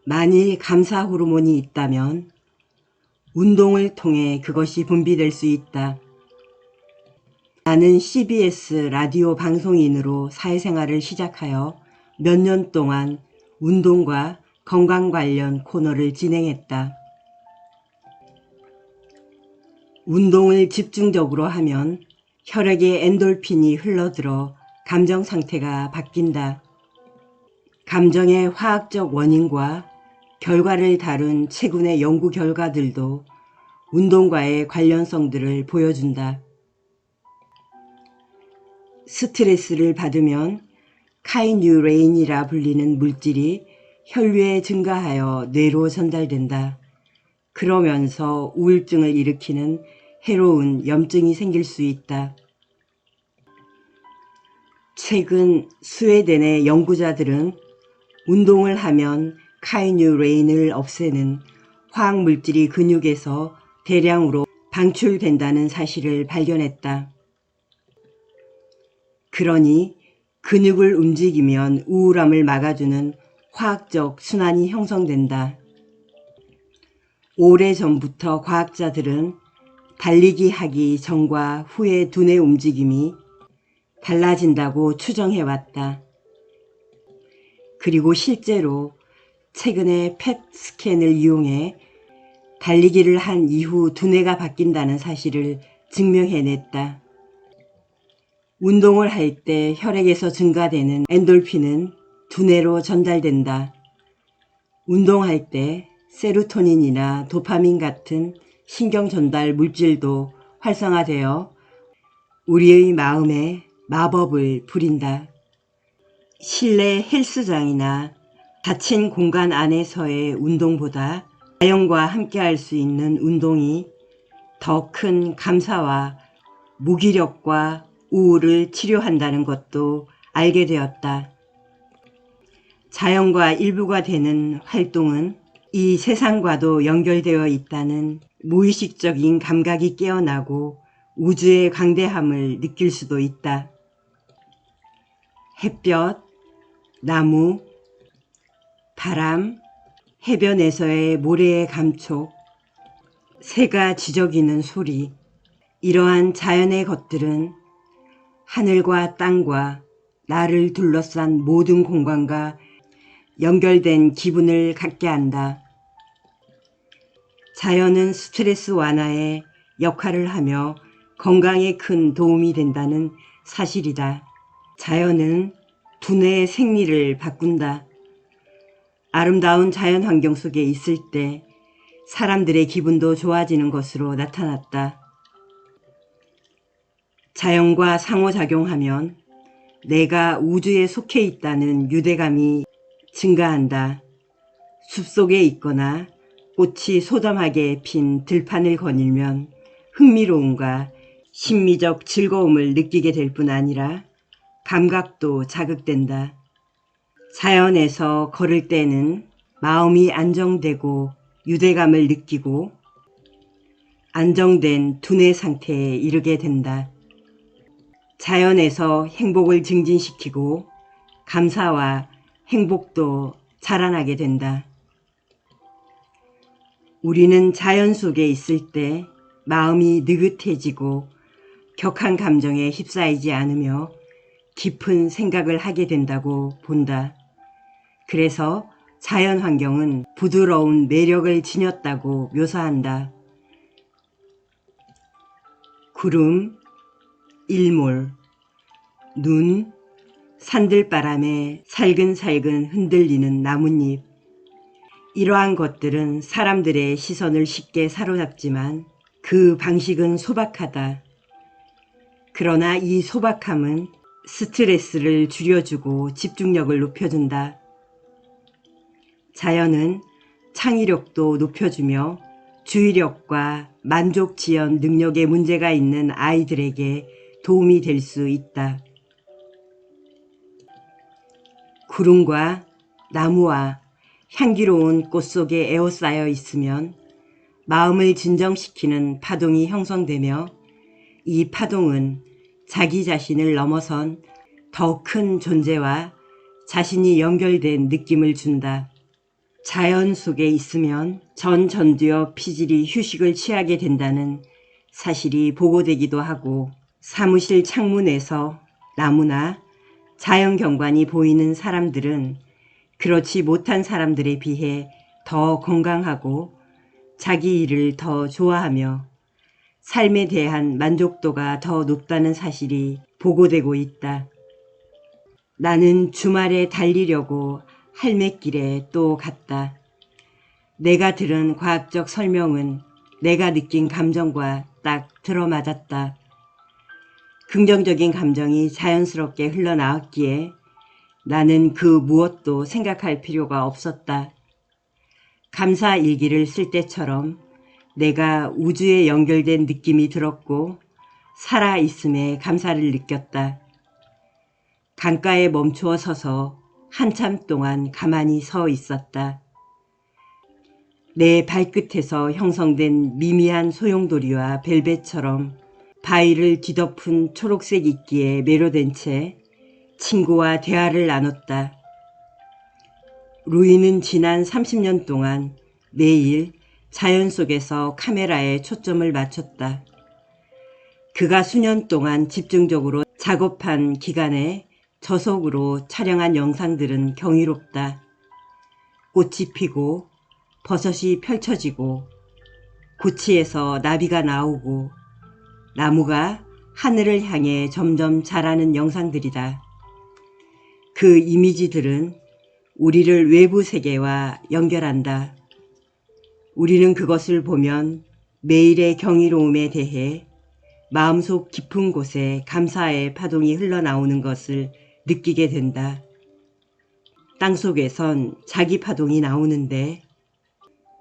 만일 감사 호르몬이 있다면 운동을 통해 그것이 분비될 수 있다. 나는 CBS 라디오 방송인으로 사회생활을 시작하여 몇 년 동안 운동과 건강 관련 코너를 진행했다. 운동을 집중적으로 하면 혈액에 엔돌핀이 흘러들어 감정 상태가 바뀐다. 감정의 화학적 원인과 결과를 다룬 최근의 연구 결과들도 운동과의 관련성들을 보여준다. 스트레스를 받으면 카이뉴레인이라 불리는 물질이 혈류에 증가하여 뇌로 전달된다. 그러면서 우울증을 일으키는 해로운 염증이 생길 수 있다. 최근 스웨덴의 연구자들은 운동을 하면 카이뉴레인을 없애는 화학물질이 근육에서 대량으로 방출된다는 사실을 발견했다. 그러니 근육을 움직이면 우울함을 막아주는 화학적 순환이 형성된다. 오래전부터 과학자들은 달리기 하기 전과 후의 두뇌 움직임이 달라진다고 추정해왔다. 그리고 실제로 최근에 펫 스캔을 이용해 달리기를 한 이후 두뇌가 바뀐다는 사실을 증명해냈다. 운동을 할 때 혈액에서 증가되는 엔돌핀은 두뇌로 전달된다. 운동할 때 세로토닌이나 도파민 같은 신경 전달 물질도 활성화되어 우리의 마음에 마법을 부린다. 실내 헬스장이나 닫힌 공간 안에서의 운동보다 자연과 함께 할 수 있는 운동이 더 큰 감사와 무기력과 우울을 치료한다는 것도 알게 되었다. 자연과 일부가 되는 활동은 이 세상과도 연결되어 있다는 무의식적인 감각이 깨어나고 우주의 광대함을 느낄 수도 있다. 햇볕, 나무, 바람, 해변에서의 모래의 감촉, 새가 지저귀는 소리, 이러한 자연의 것들은 하늘과 땅과 나를 둘러싼 모든 공간과 연결된 기분을 갖게 한다. 자연은 스트레스 완화에 역할을 하며 건강에 큰 도움이 된다는 사실이다. 자연은 두뇌의 생리를 바꾼다. 아름다운 자연 환경 속에 있을 때 사람들의 기분도 좋아지는 것으로 나타났다. 자연과 상호작용하면 내가 우주에 속해 있다는 유대감이 증가한다. 숲속에 있거나 꽃이 소담하게 핀 들판을 거닐면 흥미로움과 심미적 즐거움을 느끼게 될 뿐 아니라 감각도 자극된다. 자연에서 걸을 때는 마음이 안정되고 유대감을 느끼고 안정된 두뇌 상태에 이르게 된다. 자연에서 행복을 증진시키고 감사와 행복도 자라나게 된다. 우리는 자연 속에 있을 때 마음이 느긋해지고 격한 감정에 휩싸이지 않으며 깊은 생각을 하게 된다고 본다. 그래서 자연 환경은 부드러운 매력을 지녔다고 묘사한다. 구름, 일몰, 눈, 산들바람에 살근살근 흔들리는 나뭇잎, 이러한 것들은 사람들의 시선을 쉽게 사로잡지만 그 방식은 소박하다. 그러나 이 소박함은 스트레스를 줄여주고 집중력을 높여준다. 자연은 창의력도 높여주며 주의력과 만족 지연 능력에 문제가 있는 아이들에게 도움이 될 수 있다. 구름과 나무와 향기로운 꽃 속에 에워싸여 있으면 마음을 진정시키는 파동이 형성되며 이 파동은 자기 자신을 넘어선 더 큰 존재와 자신이 연결된 느낌을 준다. 자연 속에 있으면 전두엽 피질이 휴식을 취하게 된다는 사실이 보고되기도 하고, 사무실 창문에서 나무나 자연 경관이 보이는 사람들은 그렇지 못한 사람들에 비해 더 건강하고 자기 일을 더 좋아하며 삶에 대한 만족도가 더 높다는 사실이 보고되고 있다. 나는 주말에 달리려고 할매길에 또 갔다. 내가 들은 과학적 설명은 내가 느낀 감정과 딱 들어맞았다. 긍정적인 감정이 자연스럽게 흘러나왔기에 나는 그 무엇도 생각할 필요가 없었다. 감사 일기를 쓸 때처럼 내가 우주에 연결된 느낌이 들었고 살아있음에 감사를 느꼈다. 강가에 멈추어 서서 한참 동안 가만히 서 있었다. 내 발끝에서 형성된 미미한 소용돌이와 벨벳처럼 바위를 뒤덮은 초록색 이끼에 매료된 채 친구와 대화를 나눴다. 루이는 지난 30년 동안 매일 자연 속에서 카메라에 초점을 맞췄다. 그가 수년 동안 집중적으로 작업한 기간에 저속으로 촬영한 영상들은 경이롭다. 꽃이 피고 버섯이 펼쳐지고 고치에서 나비가 나오고 나무가 하늘을 향해 점점 자라는 영상들이다. 그 이미지들은 우리를 외부 세계와 연결한다. 우리는 그것을 보면 매일의 경이로움에 대해 마음속 깊은 곳에 감사의 파동이 흘러나오는 것을 느끼게 된다. 땅속에선 자기 파동이 나오는데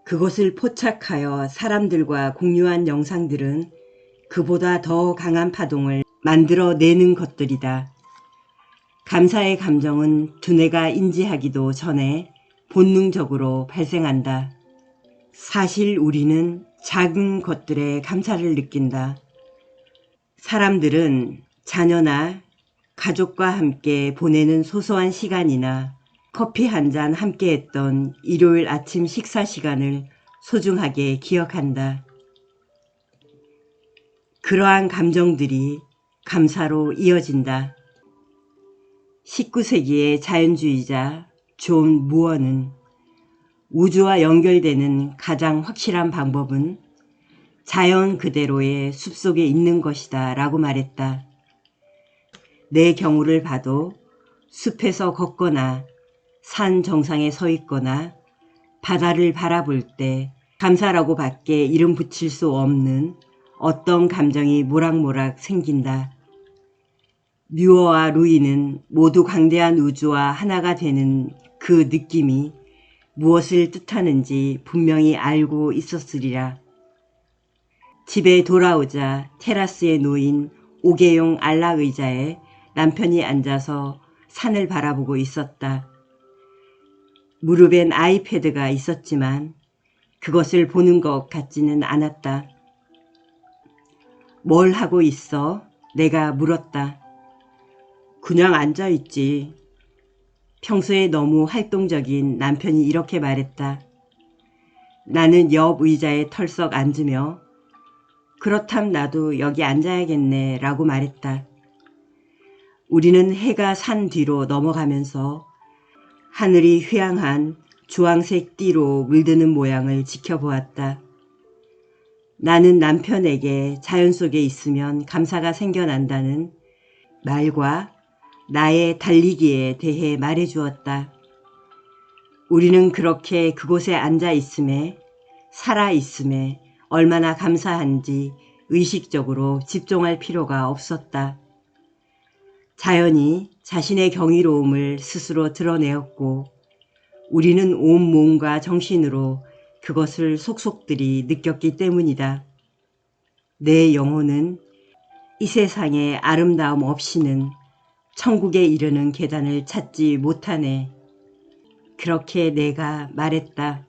그것을 포착하여 사람들과 공유한 영상들은 그보다 더 강한 파동을 만들어내는 것들이다. 감사의 감정은 두뇌가 인지하기도 전에 본능적으로 발생한다. 사실 우리는 작은 것들에 감사를 느낀다. 사람들은 자녀나 가족과 함께 보내는 소소한 시간이나 커피 한 잔 함께 했던 일요일 아침 식사 시간을 소중하게 기억한다. 그러한 감정들이 감사로 이어진다. 19세기의 자연주의자 존 무어는 우주와 연결되는 가장 확실한 방법은 자연 그대로의 숲속에 있는 것이다 라고 말했다. 내 경우를 봐도 숲에서 걷거나 산 정상에 서 있거나 바다를 바라볼 때 감사라고 밖에 이름 붙일 수 없는 어떤 감정이 모락모락 생긴다. 뮤어와 루이는 모두 광대한 우주와 하나가 되는 그 느낌이 무엇을 뜻하는지 분명히 알고 있었으리라. 집에 돌아오자 테라스에 놓인 5개용 안락 의자에 남편이 앉아서 산을 바라보고 있었다. 무릎엔 아이패드가 있었지만 그것을 보는 것 같지는 않았다. 뭘 하고 있어? 내가 물었다. 그냥 앉아있지. 평소에 너무 활동적인 남편이 이렇게 말했다. 나는 옆 의자에 털썩 앉으며 그렇담 나도 여기 앉아야겠네 라고 말했다. 우리는 해가 산 뒤로 넘어가면서 하늘이 휘황한 주황색 띠로 물드는 모양을 지켜보았다. 나는 남편에게 자연 속에 있으면 감사가 생겨난다는 말과 나의 달리기에 대해 말해주었다. 우리는 그렇게 그곳에 앉아 있음에, 살아 있음에 얼마나 감사한지 의식적으로 집중할 필요가 없었다. 자연이 자신의 경이로움을 스스로 드러내었고 우리는 온 몸과 정신으로 그것을 속속들이 느꼈기 때문이다. 내 영혼은 이 세상의 아름다움 없이는 천국에 이르는 계단을 찾지 못하네. 그렇게 내가 말했다.